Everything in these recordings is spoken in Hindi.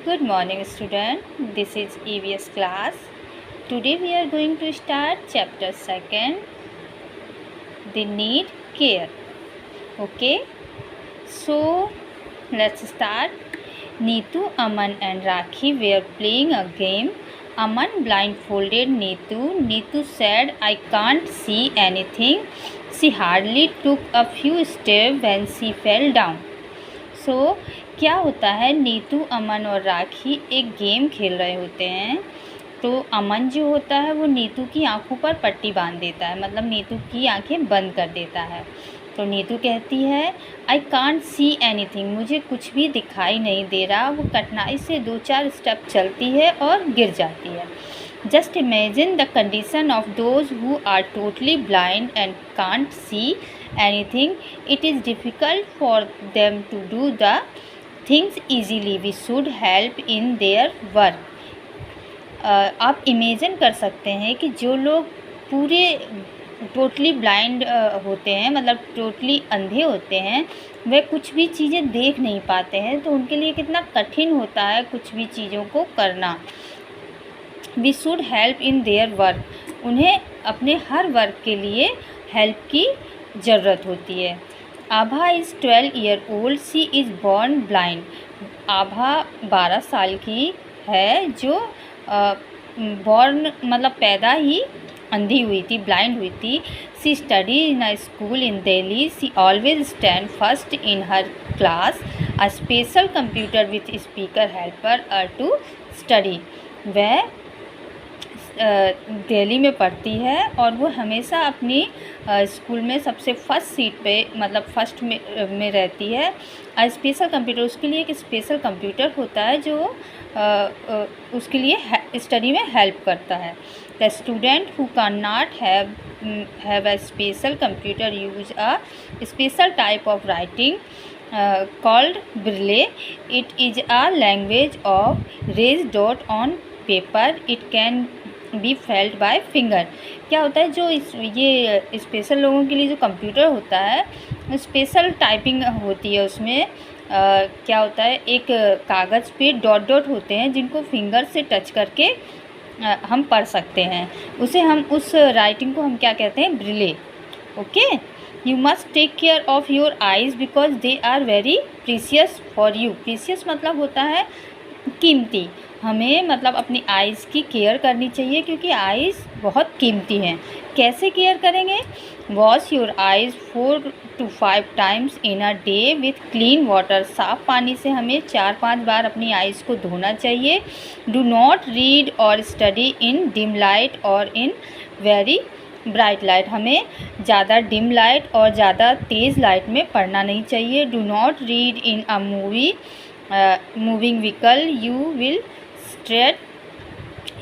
Good morning, student. This is EVS class. Today we are going to start chapter 2. They need care. Okay. So let's start. Neetu, Aman and Rakhi were playing a game. Aman blindfolded Neetu. Neetu said, "I can't see anything." She hardly took a few steps when she fell down. क्या होता है, नीतू, अमन और राखी एक गेम खेल रहे होते हैं। तो अमन जो होता है वो नीतू की आंखों पर पट्टी बांध देता है, मतलब नीतू की आंखें बंद कर देता है। तो नीतू कहती है, आई कांट सी एनीथिंग, मुझे कुछ भी दिखाई नहीं दे रहा। वो कठिनाई से 2-4 स्टेप चलती है और गिर जाती है। Just imagine the condition of those who are totally blind and can't see anything. It is difficult for them to do the things easily. We should help in their work. आप इमेजिन कर सकते हैं कि जो लोग पूरे टोटली ब्लाइंड होते हैं, मतलब टोटली अंधे होते हैं, वे कुछ भी चीज़ें देख नहीं पाते हैं, तो उनके लिए कितना कठिन होता है कुछ भी चीज़ों को करना। We should help in their work. उन्हें अपने हर वर्क के लिए हेल्प की ज़रूरत होती है। Abha is 12 year old, she is born blind. Abha 12 साल की है, जो बॉर्न मतलब पैदा ही अंधी हुई थी, ब्लाइंड हुई थी। She study in a school in Delhi. She always stand first in her class. A special computer with speaker helper to study. वह दिल्ली में पढ़ती है और वो हमेशा अपनी स्कूल में सबसे फर्स्ट सीट पे, मतलब फर्स्ट में रहती है। स्पेशल कंप्यूटर, उसके लिए एक स्पेशल कंप्यूटर होता है जो उसके लिए स्टडी में हेल्प करता है। The student who can not have a special computer use a special type of writing called Braille. It is a language of raised dot on paper. It can be felt by finger. क्या होता है, जो ये स्पेशल लोगों के लिए जो कंप्यूटर होता है, स्पेशल टाइपिंग होती है उसमें। क्या होता है, एक कागज़ पे डॉट डॉट होते हैं जिनको फिंगर से टच करके हम पढ़ सकते हैं। उस राइटिंग को हम क्या कहते हैं, braille. Okay. You must take care of your eyes because they are very precious for you. Precious मतलब होता है कीमती। हमें मतलब अपनी आइज़ की केयर करनी चाहिए क्योंकि आइज़ बहुत कीमती हैं। कैसे केयर करेंगे? Wash your eyes 4 to 5 times in a day with clean water. साफ़ पानी से हमें 4-5 बार अपनी आइज़ को धोना चाहिए। डू नॉट रीड और स्टडी इन डिम लाइट और इन वेरी ब्राइट लाइट। हमें ज़्यादा डिम लाइट और ज़्यादा तेज़ लाइट में पढ़ना नहीं चाहिए। Do not read in a moving vehicle, you will straight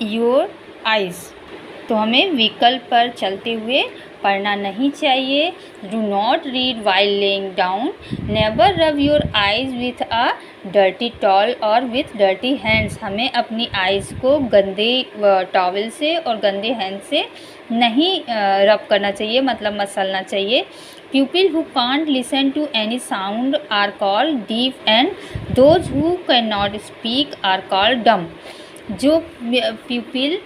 your eyes. तो हमें व्हीकल पर चलते हुए पढ़ना नहीं चाहिए। Do not read while laying down. Never rub your eyes with a dirty towel और विथ डर्टी हैंड्स। हमें अपनी आइज़ को गंदे टॉवल से और गंदे हैंड से नहीं रब करना चाहिए, मतलब मसलना चाहिए। People who can't listen to any sound are called deaf and those who cannot speak are called dumb. जो pupil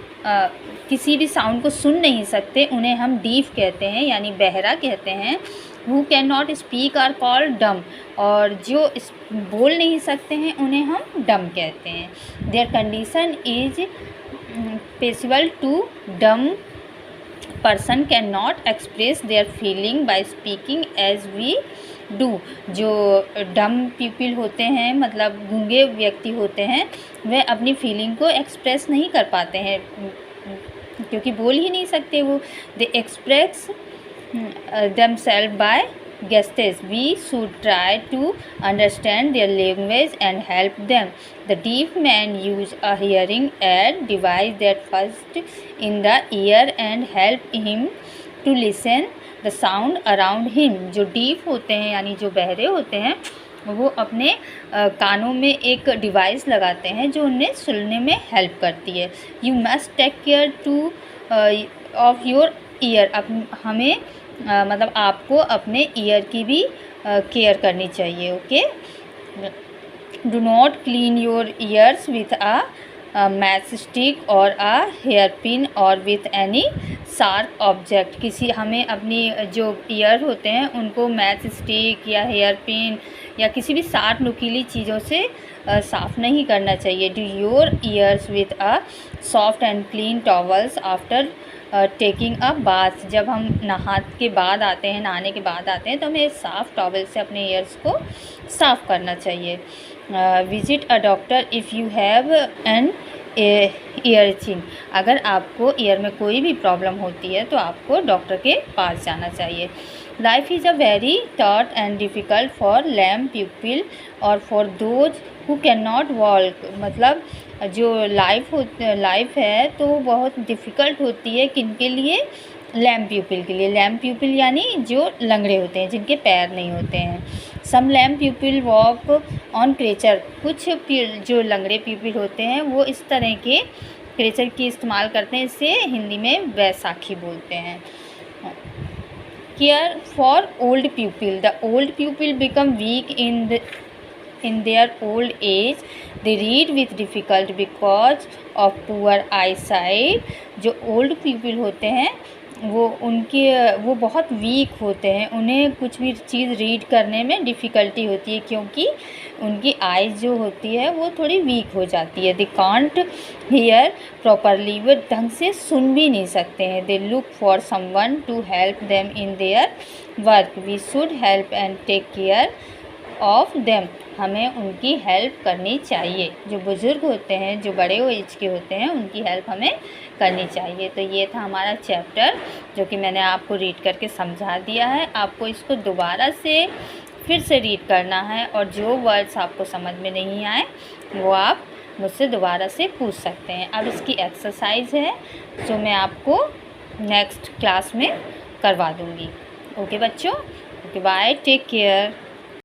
किसी भी साउंड को सुन नहीं सकते उन्हें हम डीफ कहते हैं, यानी बहरा कहते हैं। Who cannot speak are called dumb, और जो बोल नहीं सकते हैं उन्हें हम dumb कहते हैं। Their condition is possible to dumb person cannot express their feeling by speaking as we do। जो डम पीपल होते हैं, मतलब गूंगे व्यक्ति होते हैं, वे अपनी फीलिंग को एक्सप्रेस नहीं कर पाते हैं क्योंकि बोल ही नहीं सकते वो। दे express themselves by gestures. We should try to understand their language and help them. The deaf man use a hearing aid device that first in the ear and help him to listen the sound around him. जो डीफ होते हैं यानी जो बहरे होते हैं, वो अपने कानों में एक डिवाइस लगाते हैं जो उन्हें सुनने में हेल्प करती है। You must take care to of your ear. अब हमें मतलब आपको अपने ईयर की भी केयर करनी चाहिए। Okay. Do not clean your ears with a match stick और अ हेयर पिन और विथ एनी शार्प ऑब्जेक्ट। किसी हमें अपनी जो ईयर होते हैं उनको मैच स्टिक या हेयर पिन या किसी भी शार्प नुकीली चीज़ों से साफ़ नहीं करना चाहिए। Do your ears with a soft and clean towels after taking a bath. जब हम नहाने के बाद आते हैं तो हमें साफ़ टॉवल से अपने ईयर्स को साफ़ करना चाहिए। Visit a doctor if you have an ear itching. अगर आपको ईयर में कोई भी प्रॉब्लम होती है तो आपको डॉक्टर के पास जाना चाहिए। Life is a very tough and difficult for lame people और for those who can not walk. मतलब जो लाइफ है तो बहुत डिफ़िकल्ट होती है किनके लिए? लैम पीपल के लिए। लैम पीपल यानी जो लंगड़े होते हैं, जिनके पैर नहीं होते हैं। Some lame people walk on crutches. कुछ जो लंगड़े पीपल होते हैं वो इस तरह के क्रेचर की इस्तेमाल करते हैं, इसे हिंदी में बैसाखी बोलते हैं। Care for old people. The old people become weak in their old age. They read with difficult because of poor eyesight. जो old people होते हैं वो बहुत वीक होते हैं, उन्हें कुछ भी चीज़ रीड करने में डिफ़िकल्टी होती है क्योंकि उनकी आइज़ जो होती है वो थोड़ी वीक हो जाती है। They can't hear properly. वो ढंग से सुन भी नहीं सकते हैं। They look for someone to help them in their work. We should help and take care of them. हमें उनकी हेल्प करनी चाहिए। जो बुज़ुर्ग होते हैं, जो बड़े एज के होते हैं, उनकी हेल्प हमें करनी चाहिए। तो ये था हमारा चैप्टर जो कि मैंने आपको रीड करके समझा दिया है। आपको इसको दोबारा से फिर से रीड करना है और जो वर्ड्स आपको समझ में नहीं आए वो आप मुझसे दोबारा से पूछ सकते हैं। अब इसकी एक्सरसाइज है जो मैं आपको नेक्स्ट क्लास में करवा दूँगी। ओके बच्चों, ओके बाय, टेक केयर।